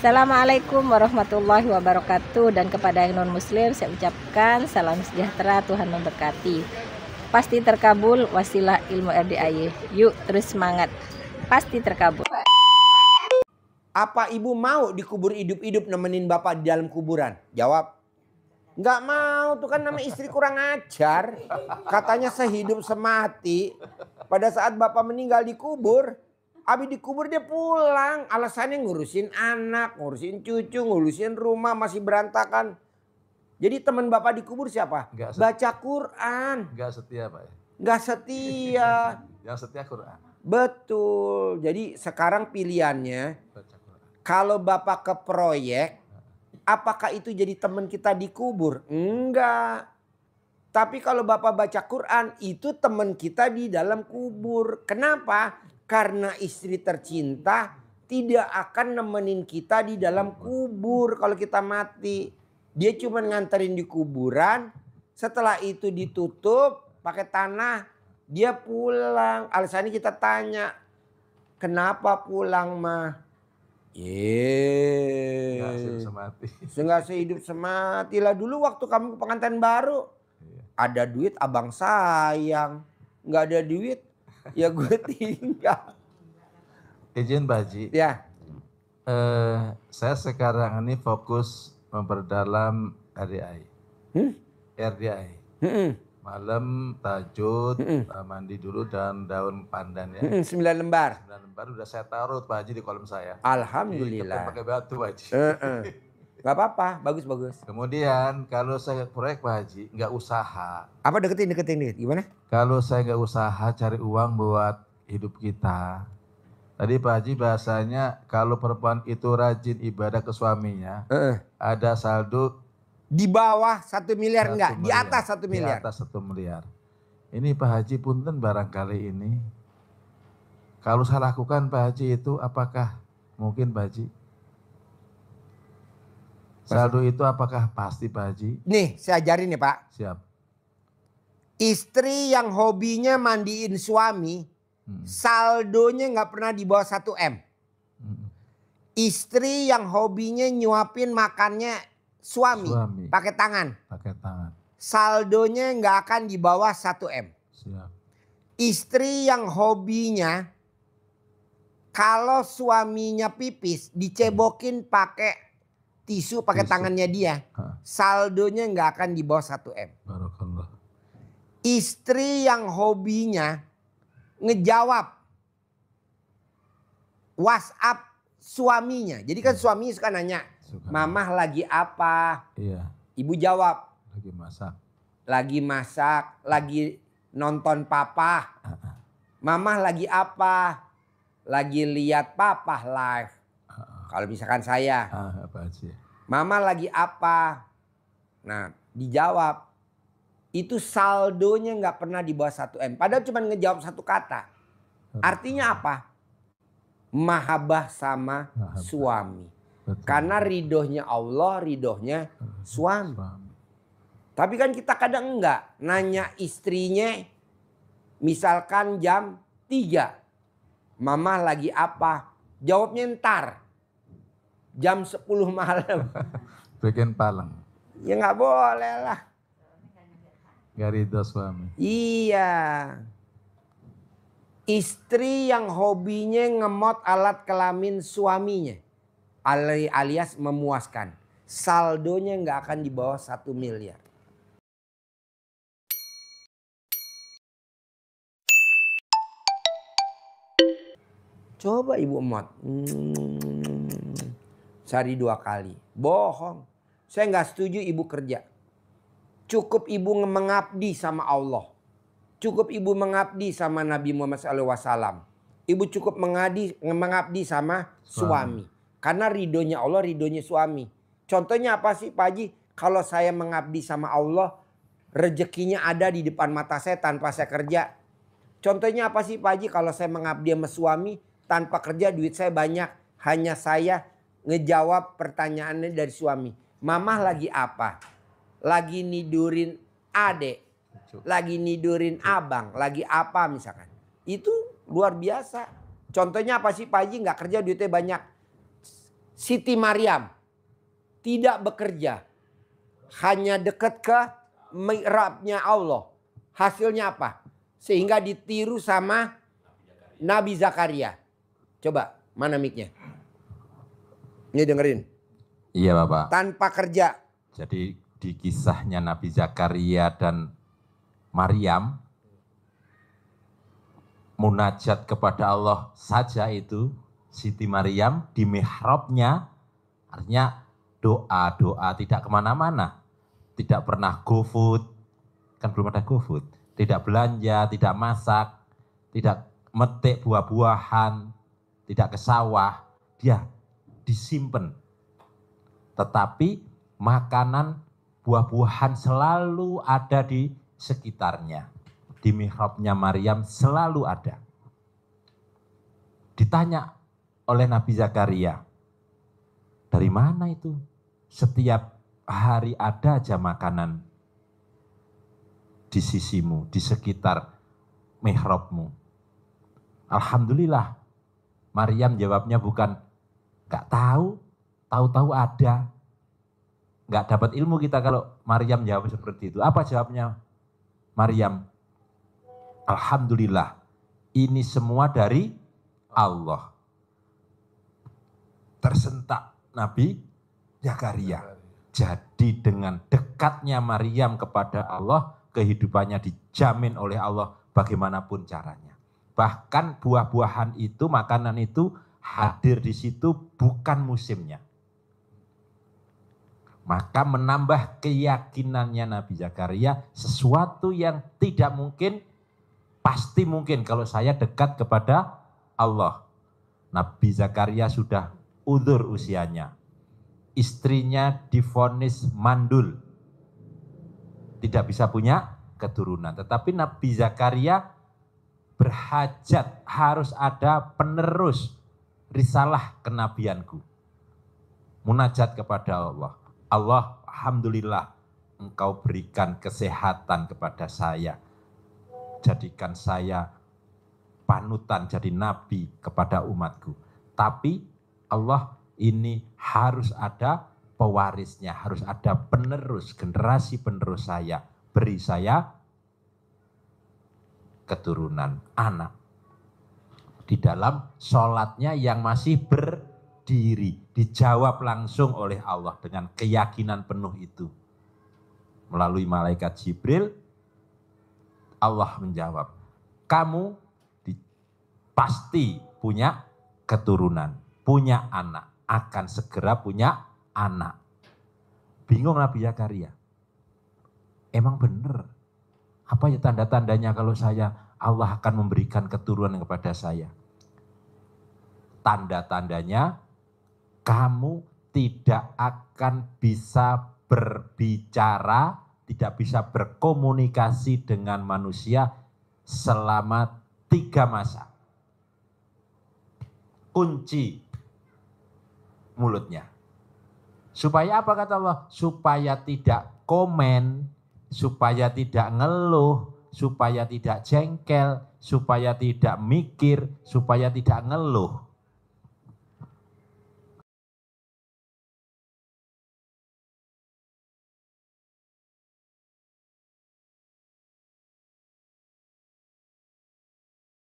Assalamualaikum warahmatullahi wabarakatuh. Dan kepada yang non muslim saya ucapkan salam sejahtera, Tuhan memberkati. Pasti terkabul wasilah ilmu RDIY. Yuk terus semangat, pasti terkabul. Apa ibu mau dikubur hidup-hidup nemenin bapak di dalam kuburan? Jawab. Nggak mau, tuh kan nama istri kurang ajar. Katanya sehidup semati. Pada saat bapak meninggal dikubur, habis dikubur dia pulang. Alasannya ngurusin anak, ngurusin cucu, ngurusin rumah masih berantakan. Jadi teman bapak dikubur siapa? Baca Quran. Nggak setia Pak ya? Nggak setia. Yang setia Quran. Betul. Jadi sekarang pilihannya, Baca Quran. kalau bapak ke proyek, apakah itu jadi teman kita dikubur? Enggak. Tapi kalau bapak baca Quran, itu teman kita di dalam kubur. Kenapa? Karena istri tercinta tidak akan nemenin kita di dalam kubur kalau kita mati. Dia cuma nganterin di kuburan, setelah itu ditutup pakai tanah, dia pulang. Alasannya kita tanya, kenapa pulang mah? Nggak sehidup semati. Nggak sehidup semati lah. Dulu waktu kamu pengantin baru, ada duit abang sayang, nggak ada duit ya gue tinggal. Izin Pak Haji. Ya. Saya sekarang ini fokus memperdalam RDI. RDI. Malam tahajud, mandi dulu dan daun pandan ya. 9 lembar. 9 lembar udah saya taruh Pak Haji di kolam saya. Alhamdulillah. Pakai batu Pak Haji. Gak apa-apa, bagus-bagus. Kemudian kalau saya proyek Pak Haji nggak usaha. Apa deketin dikit. Gimana? Kalau saya nggak usaha cari uang buat hidup kita. Tadi Pak Haji bahasanya kalau perempuan itu rajin ibadah ke suaminya, ada saldo di bawah 1 miliar enggak, di miliar. atas 1 miliar. Di atas 1 miliar. Ini Pak Haji punten barangkali ini. Kalau saya lakukan Pak Haji itu apakah mungkin Pak Haji? Saldo itu apakah pasti Pak Haji? Nih saya ajarin nih Pak. Siap. Istri yang hobinya mandiin suami, saldonya nggak pernah di bawah 1 M. Istri yang hobinya nyuapin makannya suami. Pakai tangan. Pakai tangan. Saldonya nggak akan di bawah 1 M. Siap. Istri yang hobinya kalau suaminya pipis dicebokin pakai tisu pakai tangannya dia. Saldonya nggak akan di bawah 1 M. Barakallah. Istri yang hobinya ngejawab WhatsApp suaminya. Jadi kan suaminya suka nanya, Mamah lagi apa? Iya. Ibu jawab. Lagi masak. Lagi masak, lagi nonton papa. Mamah lagi apa? Lagi lihat papa live. Kalau misalkan saya. Pak Haji. Mama lagi apa? Nah dijawab. Itu saldonya nggak pernah di bawah 1 M. Padahal cuma ngejawab 1 kata. Artinya apa? Mahabbah sama suami. Betul. Karena ridhonya Allah, ridhonya suami. Tapi kan kita kadang enggak. Nanya istrinya misalkan jam 3. Mama lagi apa? Jawabnya ntar. Jam 10 malam. Bikin paleng. Ya nggak boleh lah. Gak ridho suami. Iya. Istri yang hobinya ngemot alat kelamin suaminya. Alias memuaskan. Saldonya nggak akan di bawah 1 miliar. Coba ibu emot. Sehari 2 kali. Bohong. Saya nggak setuju ibu kerja. Cukup ibu mengabdi sama Allah. Cukup ibu mengabdi sama Nabi Muhammad SAW. Ibu cukup mengabdi sama suami. Karena ridhonya Allah, ridhonya suami. Contohnya apa sih Pak Haji? Kalau saya mengabdi sama Allah, rezekinya ada di depan mata saya tanpa saya kerja. Contohnya apa sih Pak Haji? Kalau saya mengabdi sama suami, tanpa kerja duit saya banyak. Hanya saya ngejawab pertanyaannya dari suami. Mamah lagi apa? Lagi nidurin adek, lagi nidurin abang, lagi apa misalkan. Itu luar biasa. Contohnya apa sih Pak Haji? Nggak kerja duitnya banyak. Siti Maryam tidak bekerja, hanya dekat ke mihrabnya Allah. Hasilnya apa? Sehingga ditiru sama Nabi Zakaria. Coba, mana mic-nya? Ini dengerin. Iya Bapak. Tanpa kerja. Jadi di kisahnya Nabi Zakaria dan Maryam, munajat kepada Allah saja itu, Siti Maryam di mihrabnya, artinya doa-doa tidak kemana-mana. Tidak pernah GoFood, kan belum ada GoFood. Tidak belanja, tidak masak, tidak metik buah-buahan, tidak ke sawah. Dia disimpan. Tetapi makanan buah-buahan selalu ada di sekitarnya. Di mihrabnya Maryam selalu ada. Ditanya oleh Nabi Zakaria, dari mana itu? Setiap hari ada aja makanan di sisimu, di sekitar mihrabmu. Alhamdulillah, Maryam jawabnya bukan gak tahu, tahu-tahu ada. Gak dapat ilmu kita kalau Maryam jawab seperti itu. Apa jawabnya Maryam? Alhamdulillah, ini semua dari Allah. Tersentak Nabi Zakaria. Jadi dengan dekatnya Maryam kepada Allah, kehidupannya dijamin oleh Allah bagaimanapun caranya. Bahkan buah-buahan itu, makanan itu hadir di situ bukan musimnya. Maka menambah keyakinannya Nabi Zakaria, sesuatu yang tidak mungkin, pasti mungkin kalau saya dekat kepada Allah. Nabi Zakaria sudah udzur usianya. Istrinya divonis mandul. Tidak bisa punya keturunan. Tetapi Nabi Zakaria berhajat, harus ada penerus risalah kenabianku. Munajat kepada Allah. Allah, alhamdulillah, engkau berikan kesehatan kepada saya. Jadikan saya panutan jadi nabi kepada umatku. Tapi Allah, ini harus ada pewarisnya, harus ada penerus, generasi penerus saya. Beri saya keturunan anak. Di dalam sholatnya yang masih berdiri, dijawab langsung oleh Allah dengan keyakinan penuh itu. Melalui malaikat Jibril, Allah menjawab, kamu pasti punya keturunan, punya anak, akan segera punya anak. Bingung Nabi Zakaria. Emang benar? Apa ya tanda-tandanya kalau Allah akan memberikan keturunan kepada saya? Tanda-tandanya kamu tidak akan bisa berbicara, tidak bisa berkomunikasi dengan manusia selama 3 masa. Kunci mulutnya. Supaya apa kata Allah? Supaya tidak komen, supaya tidak ngeluh, supaya tidak jengkel, supaya tidak mikir, supaya tidak ngeluh.